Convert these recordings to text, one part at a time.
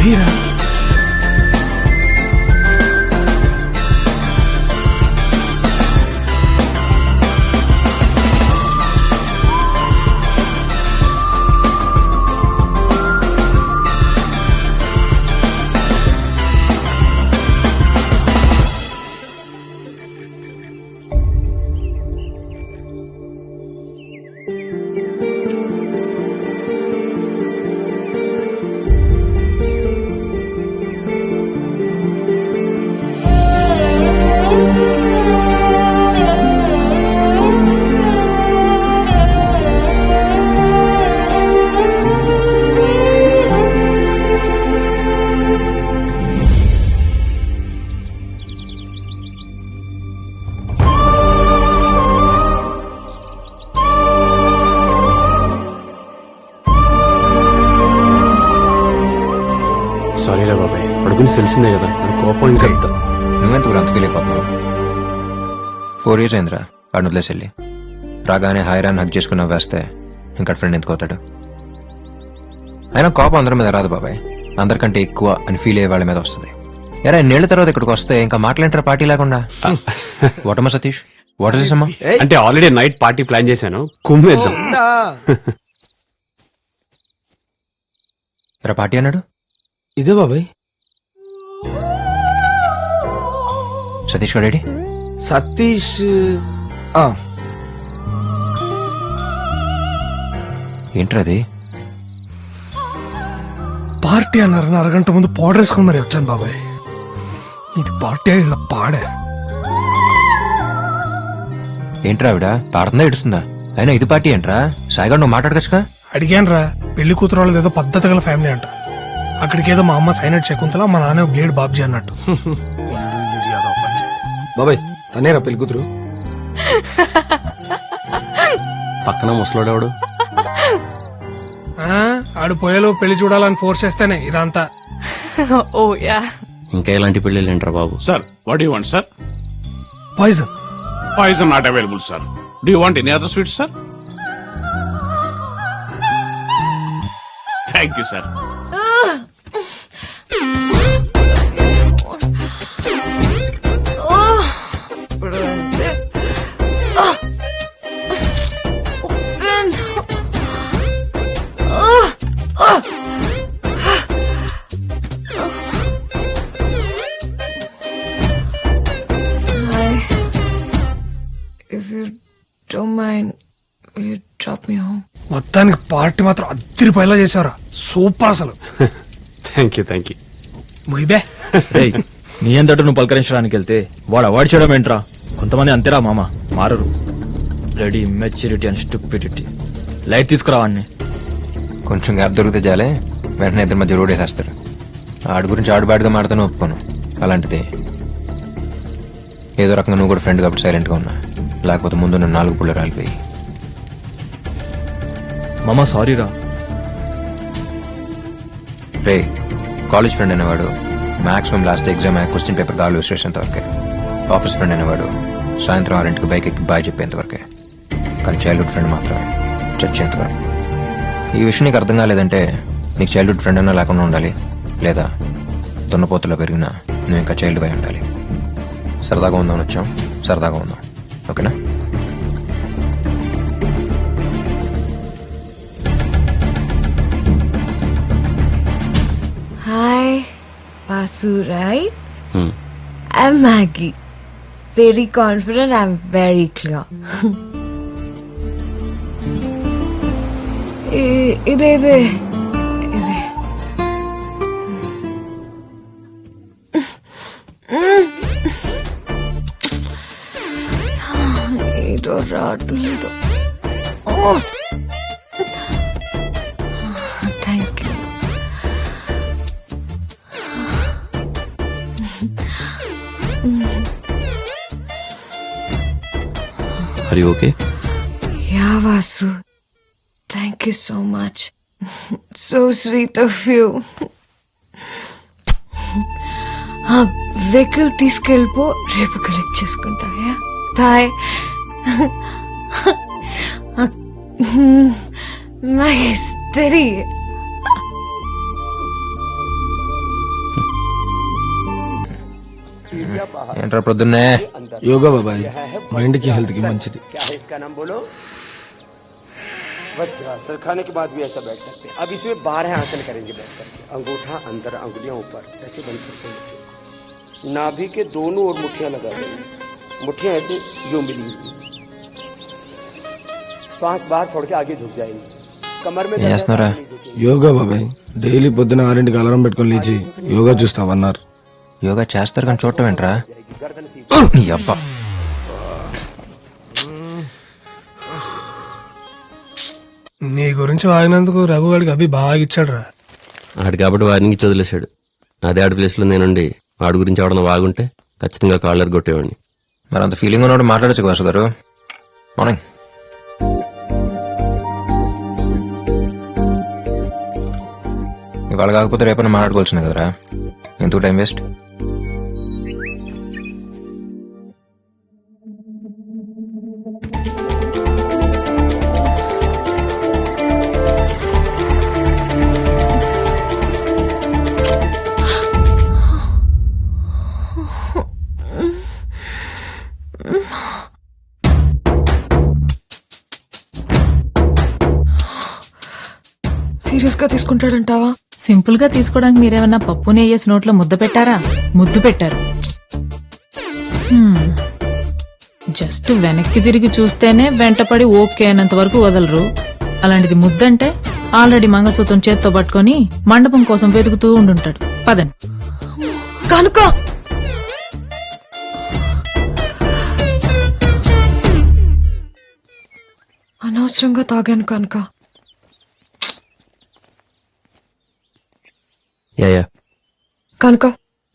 వీరా సారీరా బాబాయ్, వాడి గురించి తెలిసిందే కదా, అది కోపం ఇంకా నువ్వెందుకు అంత ఫీల్ అయిపోతున్నావు? 4 years అయిందిరా వాడిని వదిలేసి వెళ్ళి. రాగానే హాయిరాన్ని హక్ చేసుకుని వేస్తే ఇంకా ఫ్రెండ్ ఎందుకు అవుతాడు? అయినా కోపం అందరి మీద రాదు బాబాయ్, అందరికంటే ఎక్కువ అని ఫీల్ అయ్యే వాళ్ళ మీద వస్తుంది. ఎరా ఇన్నేళ్ల తర్వాత ఇక్కడికి వస్తే ఇంకా మాట్లాంటారా పార్టీ లేకుండా? వాటమ్మా సతీష్, వాట్ ఇస్ అమ్మా? అంటే ఆల్రెడీ నైట్ పార్టీ ప్లాన్ చేశాను, కుమ్మేద్దాం. ఎరా పార్టీ అన్నాడు? ఇదే బాబాయ్. సతీష్ గారు రెడీ? సతీష్ ఏంట్రది? పార్టీ అన్నారని అరగంట ముందు పౌడర్ వేసుకుని మరి వచ్చాను బాబాయ్. ఇది పార్టీ ఇలా పాడే. ఏంట్రా ఆవిడ పాడుతుందా ఏడుస్తుందా? అయినా ఇది పార్టీ ఏంట్రా? సాయిగా నువ్వు మాట్లాడగచ్చుగా. అడిగాను రా, పెళ్లి కూతురు వాళ్ళది ఏదో పద్ధతి గల ఫ్యామిలీ అంట. అక్కడికి ఏదో మా అమ్మ సైనట్ శకుంతల, మా నాన్న బ్లేడ్ బాబ్జీ అన్నట్టు. బాబాయ్ తనేరా పెళ్లి కూతురు. పక్కన ముసలోడేవాడు. ఆడు పోయేలో పెళ్లి చూడాలని ఫోర్స్ చేస్తేనే ఇదంతా. ఓ యా. ఇంకా ఎలాంటి పెళ్లి ఏంట్రా బాబు? Sir, what do you want, sir? Poison. Poison not available, sir. Do you want any other sweets, sir? Thank you, sir. If you don't mind, will you drop me home? మొత్తానికి party మాత్రం అద్దరిపోయేలా చేసావురా, super అసలు. Thank you. మొయ్యబే. నీ అంతటా నువ్వు పలకరించడానికి వెళ్తే వాడు అవార్డు చేయడం ఏంట్రా? కొంతమంది అంతేరా మామ, మారరు. Ready maturity and stupidity. Light తీసుకురావాడిని. కొంచెం గ్యాప్ దొరికితే చాలే వెంటనే ఇద్దరి మధ్య రోడ్ వేసేస్తాడు. ఆడి గురించి ఆడు బ్యాడ్గా మాడుతూనే ఒప్పుకోను. అలాంటిది ఏదో రకంగా నువ్వు కూడా ఫ్రెండ్ కాబట్టి సైలెంట్గా ఉన్నా, లేకపోతే ముందు నన్ను 4 పుళ్ళు రాలిపోయి. మామ సారీరా. రే కాలేజ్ ఫ్రెండ్ అనేవాడు maximum last exam question paper గాలు విశ్లేషంత వరకే. ఆఫీస్ ఫ్రెండ్ అనేవాడు సాయంత్రం 6ంటికి బైక్ ఎక్కి బాయ్ చెప్పేంత వరకే. కానీ చైల్డ్హుడ్ ఫ్రెండ్ మాత్రమే చచ్చేంత వరకు. ఈ విషయం నీకు అర్థం కాలేదంటే నీకు చైల్డ్హుడ్ ఫ్రెండ్ అన్నా లేకుండా ఉండాలి, లేదా దున్నపోతులో పెరిగినా నువ్వు ఇంకా చైల్డ్ బై ఉండాలి. సరదాగా ఉందామని వచ్చాం, సరదాగా ఉందాం, ఓకేనా? Hi, Vasu, right? I'm Maggie. Very confident, I'm very clear. Ide. ఏదో రావట్లేదు. Thank you. Are you okay? Yeah, Vasu. Thank you so much. So sweet of you. Vehicle తీసుకెళ్ళిపో, రేపు కలెక్ట్ చేసుకుంటా. బాయ్. My history. ఏంట్రా పొద్దున్నే యోగా బాబాయ్ mind కి health కి మంచిది. क्या है इसका नाम बोलो? वज्रासन. खाने के बाद भी ऐसा बैठ सकते हैं. अब इसमें 12 आसन करेंगे बैठ करके. अंगूठा अंदर, अंगुलियां ऊपर, ऐसे बंद करते हैं मुट्ठियों. नाभि के दोनों ओर मुट्ठियां लगा देंगे. मुट्ठियां ऐसे यूं मिली हुई. श्वास बाहर छोड़ के आगे झुक जाएंगे. कमर में ఏం చేస్తున్నారా? యోగా బాబాయ్ డైలీ పొద్దున 6ంటికి అలారం పెట్టుకొని లేచి యోగా చూస్తామన్నారు. యోగా చేస్తారు కానీ చూడటం ఏంట్రా? गर्दन सीधी. నీ అబ్బా. నీ గురించి వాగినందుకు రఘు వాడికి అభి బాగా ఇచ్చాడు రా. ఆడు కాబట్టి వారిని వదిలేశాడు. అదే ఆడి ప్లేస్ లో నేనుండి వాడి గురించి ఎవడన్నా వాగుంటే ఖచ్చితంగా కాలర్ కొట్టేవాడిని. మరి అంత ఫీలింగ్ ఉన్నప్పుడు మాట్లాడచ్చు వాసు గారు. మార్నింగ్. ఇవాళ కాకపోతే రేపైనా మాట్లాడుకోవాల్సింది కదరా, ఎందుకు టైం వేస్ట్? సీరియస్ గా తీసుకుంటాడంటావా? సింపుల్ గా తీసుకోవడానికి మీరేమన్నా పప్పు నెయ్యేసి నోట్లో ముద్ద పెట్టారా? ముద్దు పెట్టారు. జస్ట్ వెనక్కి తిరిగి చూస్తేనే వెంటపడి ఓకే అయినంత వరకు వదలరు. అలాంటిది ముద్దంటే ఆల్రెడీ మంగళసూత్రం చేత్తో పట్టుకొని మండపం కోసం వెతుకుతూ ఉండుంటాడు. పదండి. కనుక అనవసరంగా తాగాను కనుక. యా కనుక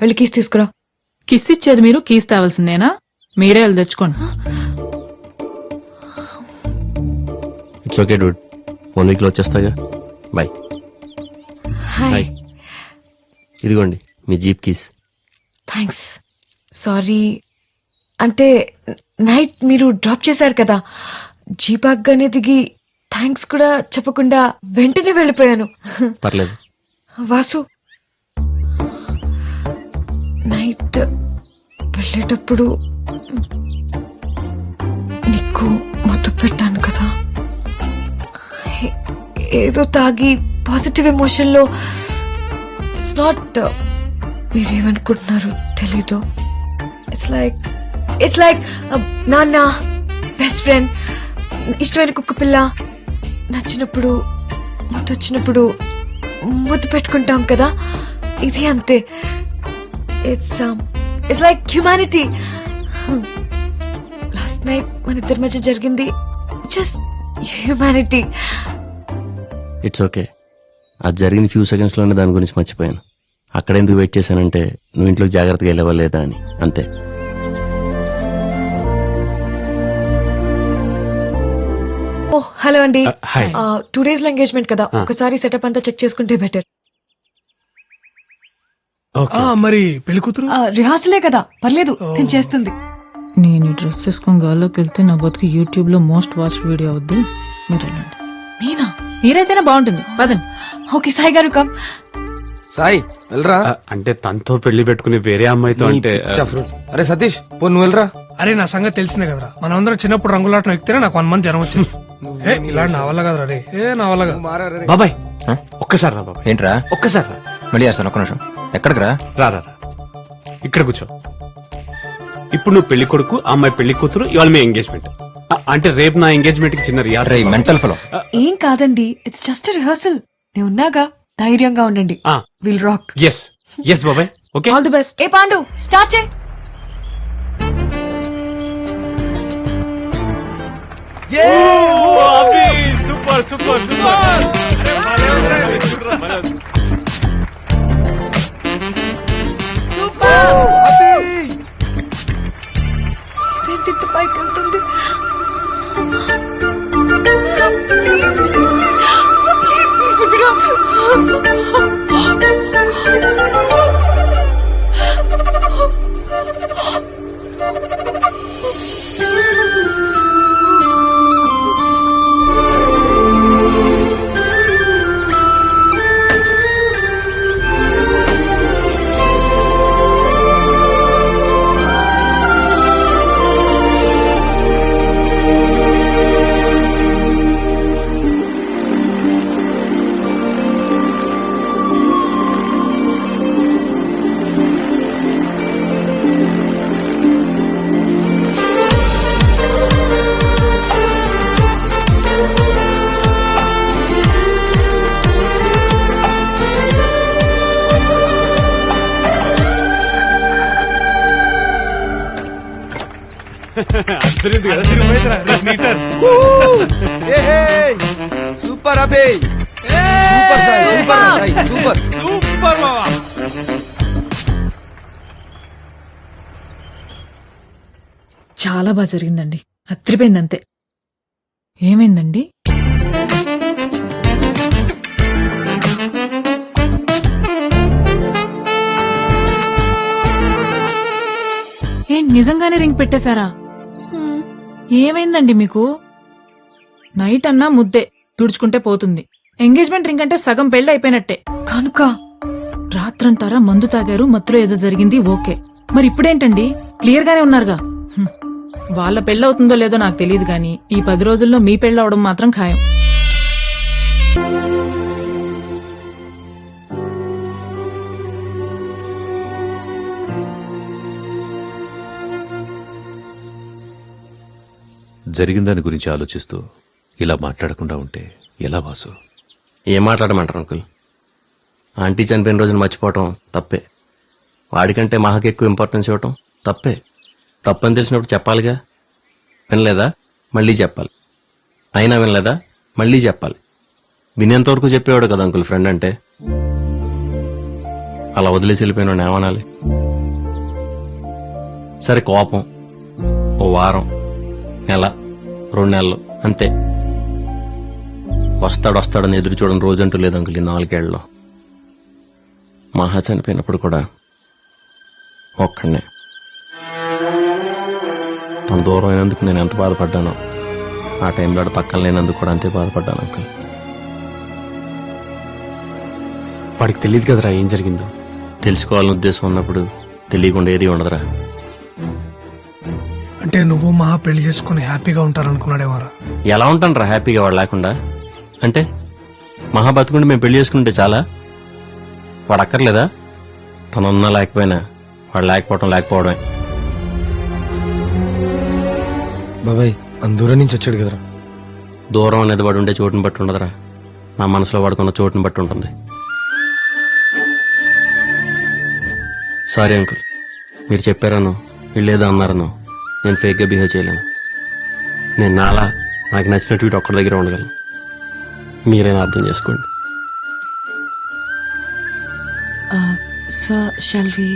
వెళ్ళి కీస్ తీసుకురా. కిస్ ఇచ్చేది మీరు, కీస్ తేవాల్సిందేనా? మీరే వెళ్ళి తెచ్చుకోండి. ఇట్స్ ఓకే డూడ్, 1 వీక్ లో వచ్చేస్తాగా. బాయ్. హాయ్. ఇదిగోండి మీ జీప్ కీస్. థ్యాంక్స్. సారీ, అంటే నైట్ మీరు డ్రాప్ చేశారు కదా, జీపాగ్గానే దిగి థ్యాంక్స్ కూడా చెప్పకుండా వెంటనే వెళ్ళిపోయాను. పర్లేదు. వాసు, నైట్ వెళ్ళేటప్పుడు నీకు ముద్దు పెట్టాను కదా, ఏదో తాగి పాజిటివ్ ఎమోషన్ లో. ఇట్స్ నాట్, మీరేమనుకుంటున్నారు తెలీదు. ఇట్స్ లైక్ నాన్న, బెస్ట్ ఫ్రెండ్, ఇష్టమైన కుక్క పిల్ల, నచ్చినప్పుడు ముద్దొచ్చినప్పుడు ముద్దు పెట్టుకుంటాం కదా, ఇది అంతే. It's like humanity. Last night మన ఇద్దరి మధ్య జరిగింది జస్ట్ హ్యూమానిటీ. It's okay. అది జరిగిన ఫ్యూ సెకండ్స్ లోనే దాని గురించి మర్చిపోయాను. అక్కడ ఎందుకు వెయిట్ చేశానంటే నువ్వు ఇంట్లోకి జాగ్రత్తగా వెళ్ళవా లేదా అని, అంతే. ఓ హలో అండి. 2 days లో ఎంగేజ్మెంట్ కదా, ఒకసారి సెటప్ అంతా చెక్ చేసుకుంటే బెటర్. మరి పెళ్లి కూతురు రిహార్సలే కదా, పర్లేదు, నేను చేస్తుంది. నేను ఈ డ్రెస్ వేసుకొని గాల్లోకి వెళ్తే నా బతుకు యూట్యూబ్ లో మోస్ట్ వాచ్ వీడియో అవుద్ది. మీరు వెళ్ళండి. నేనా? మీరైతేనే బాగుంటుంది. పదండి. ఓకే సాయి గారు కమ్. సాయి వెళ్ళరా. అంటే తనతో పెళ్లి పెట్టుకుని వేరే అమ్మాయితో అంటే అరే సతీష్ పో, నువ్వు వెళ్ళరా. అరే నా సంగతి తెలిసిందే కదరా, మనమందరం చిన్నప్పుడు రంగులాటం ఎక్కితేనే నాకు 1 month జ్వరం వచ్చింది. ఇలా నా వల్ల కదరా రే, నా వల్ల కాదు. బాబాయ్ ఒక్కసారి రా బాబాయ్, ఏంట్రా? ఒక్కసారి రా. మళ్ళీ చేస్తాను, ఒక్క నిమిషం. ఎక్కడికి రా? రా రా రా. ఇక్కడ కూర్చో. ఇప్పుడు నువ్వు పెళ్లి కొడుకు, అమ్మాయి పెళ్లి కూతురు, ఇవాళ మీ ఎంగేజ్మెంట్. అంటే రేపు నా ఎంగేజ్మెంట్ కి చిన్న రిహార్సల్. మెంటల్ ఫలో. ఏం కాదండి, ఇట్స్ జస్ట్ రిహార్సల్. నేను ఉన్నాగా, ధైర్యంగా ఉండండి. Will rock. ఎస్ ఎస్ బాబాయ్. Okay, all the best. ఏ పాండు, స్టార్ట్ చేయి. Super super super. ఇదేంటి ఇంత పైకి వెళ్తుంది? అద్దరింది కదా. తిరుగుతుందిరా, రేపు నీ turn. సూపర్ అబే super Sai super Sai super super బావా. చాలా బాగా జరిగిందండి, అత్రిపోయింది అంతే. ఏమైందండి? ఏంటి నిజంగానే రింగ్ పెట్టేశారా? ఏమైందండి మీకు? నైట్ అన్నా ముద్దే తుడుచుకుంటే పోతుంది. ఎంగేజ్మెంట్ రింగ్ అంటే సగం పెళ్లి అయిపోయినట్టే. కనుక రాత్రంటారా మందు తాగారు, మత్తులో ఏదో జరిగింది, ఓకే. మరి ఇప్పుడేంటండి? క్లియర్ గానే ఉన్నారుగా. హ్మ్. వాళ్ళ పెళ్ళవుతుందో లేదో నాకు తెలియదు గాని ఈ 10 రోజుల్లో మీ పెళ్ళవడం మాత్రం ఖాయం. జరిగిన దాని గురించి ఆలోచిస్తూ ఇలా మాట్లాడకుండా ఉంటే ఎలా వాసు? ఏం మాట్లాడమంటారు అంకుల్? ఆంటీ చనిపోయిన రోజున మర్చిపోవటం తప్పే. వాడికంటే మహాకి ఎక్కువ ఇంపార్టెన్స్ ఇవ్వటం తప్పే. తప్పని తెలిసినప్పుడు చెప్పాలిగా. వినలేదా? మళ్ళీ చెప్పాలి. అయినా వినలేదా? మళ్ళీ చెప్పాలి. వినేంతవరకు చెప్పేవాడు కదా అంకుల్ ఫ్రెండ్ అంటే. అలా వదిలేసి వెళ్ళిపోయిన ఏమనాలి? సరే కోపం ఓ వారం, నెల, 2 నెలలు అంతే. వస్తాడని ఎదురు చూడని రోజంటూ లేదు అంకుల్ ఈ 4 ఏళ్లలో. మహా చనిపోయినప్పుడు కూడా ఒక్కడనే. తను దూరం అయినందుకు నేను ఎంత బాధపడ్డానో ఆ టైంలో ఆడు పక్కన లేనందుకు కూడా అంతే బాధపడ్డాను అంకుల్. వాడికి తెలియదు కదరా ఏం జరిగిందో. తెలుసుకోవాలని ఉద్దేశం ఉన్నప్పుడు తెలియకుండా ఏది ఉండదురా. అంటే నువ్వు మహా పెళ్లి చేసుకుని హ్యాపీగా ఉంటారనుకున్నాడేమోరా. ఎలా ఉంటాను రా హ్యాపీగా వాడు లేకుండా? అంటే మహా బతుకుంటే మేము పెళ్లి చేసుకుంటే చాలా? వాడు అక్కర్లేదా? తనున్నా లేకపోయినా వాడు లేకపోవడమే. బాబాయ్ అందూరం నుంచి వచ్చాడు కదరా. దూరం అనేది వాడు ఉండే చోటుని బట్టి ఉండదురా, నా మనసులో వాడుకున్న చోటుని బట్టి ఉంటుంది. సారీ అంకుల్, మీరు చెప్పారను వీళ్ళేదో అన్నారను నేను ఫేక్గా బిహేవ్ చేయలేను. నేను నాకు నచ్చినట్టు వీటి ఒక్కడి దగ్గర ఉండగలను. మీరైనా అర్థం చేసుకోండి. Sir shall we?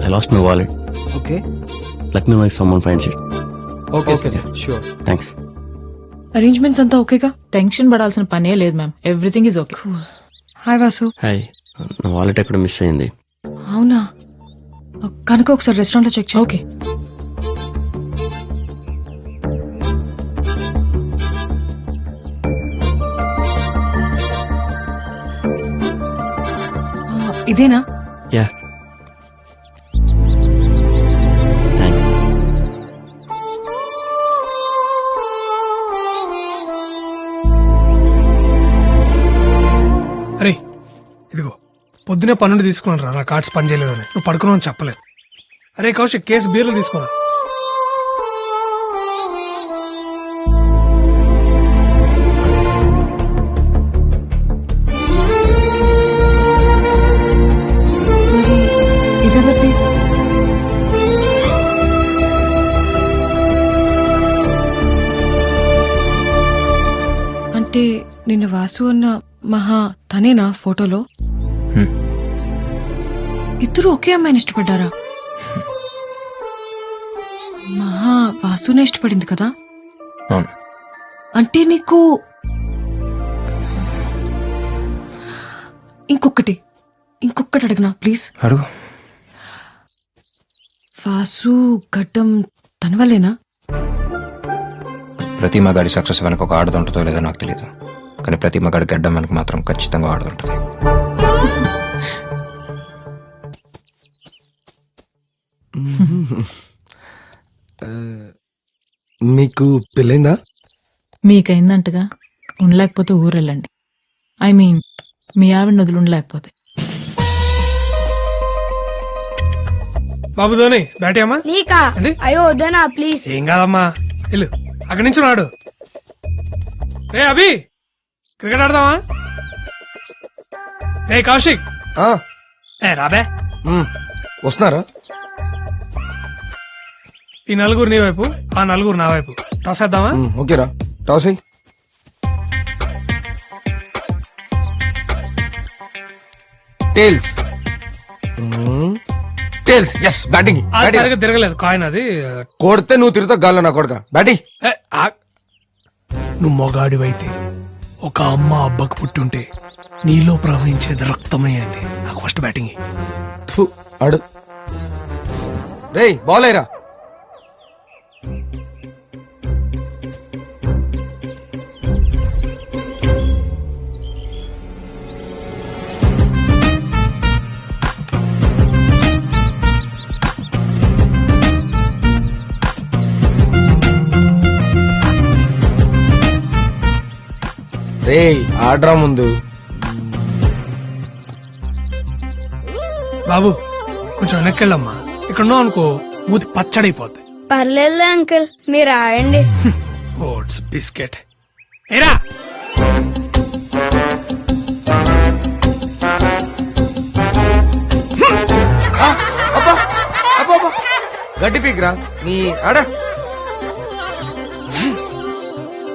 I lost my wallet. Okay Let me know if someone finds it. Okay sure. Thanks. Arrangements అంతా ఓకేగా? టెన్షన్ పడాల్సిన పనే లేదు ma'am, everything is okay. Hi Vasu. Hi. నా వాలెట్ ఎక్కడ మిస్ అయింది? అవునా? కనుక ఒకసారి రెస్టారెంట్ లో చెక్ చేయి. ఓకే. ఇదేనా? యా. థ్యాంక్స్. అరే ఇదిగో పొద్దునే 12 తీసుకున్నాను రా, నా కార్డ్స్ పని చేయలేదని. నువ్వు పడుకున్నావు చెప్పలేదు. అరే కౌశిక్, కేసు బీర్లు తీసుకున్నా. ఇదెవరిది? అంటే నిన్న వాసు అన్న మహా తనేనా ఫోటోలో? ఇద్దరు ఒకే అమ్మాయిని ఇష్టపడ్డారా? మహా వాసునే ఇష్టపడింది కదా? అవును. అంటే నీకు ఇంకొకటి అడగనా ప్లీజ్? అడుగు. వాసు గడ్డం తన వల్లేనా? ప్రతి మగాడి సక్సెస్ వెనక ఒక ఆడది ఉంటుందో లేదో నాకు తెలియదు, కానీ ప్రతి మగాడి గడ్డం వెనక మాత్రం ఖచ్చితంగా ఆడుతుంటుంది. మీకు పెళ్ళైందా? మీకైందంటగా ఉండలేకపోతే ఊరెళ్ళండి. ఐ మీన్ మీ ఆవిడ వదిలి ఉండలేకపోతే. బాబు ధోని బ్యాటీ అమ్మా. నీకా? ఏంటి? అయ్యో వద్దనా ప్లీజ్. ఏం కాదమ్మా, వెళ్ళు అక్కడి నుంచి రాడు. రే అభి, క్రికెట్ ఆడదామా? రే కౌశిక్, ఆ, రాబే. వస్తున్నారా? ఈ నలుగురు నీ వైపు, ఆ నలుగురు నా వైపు. టాస్ వేద్దామా? ఓకేరా, టాస్ అయ్యి. టేల్స్. టేల్స్. Yes, batting. అది సరిగ్గా తిరగలేదు కాయిన్, అది. కొడితే నువ్వు తిరుగుతావు గాల్లో నా కొడక. బ్యాటింగ్. ఏ, నువ్వు మొగాడివైతే ఒక అమ్మ అబ్బకు పుట్టుంటే నీలో ప్రవహించేది రక్తమే అయితే నాకు ఫస్ట్ బ్యాటింగ్. ఆడు. రేయ్ బాల్ అయ్యరా. రేయ్ ఆడ్రా ముందు. బాబు కొంచెం వెనక్కి వెళ్ళమ్మా, ఇక్కడ ఉన్నావు అనుకో మూతి పచ్చడైపోద్ది. పర్లేదులే అంకుల్, మీరు ఆడండి. Oats biscuit. ఏరా గడ్డి పీక్రా నీ ఆడ.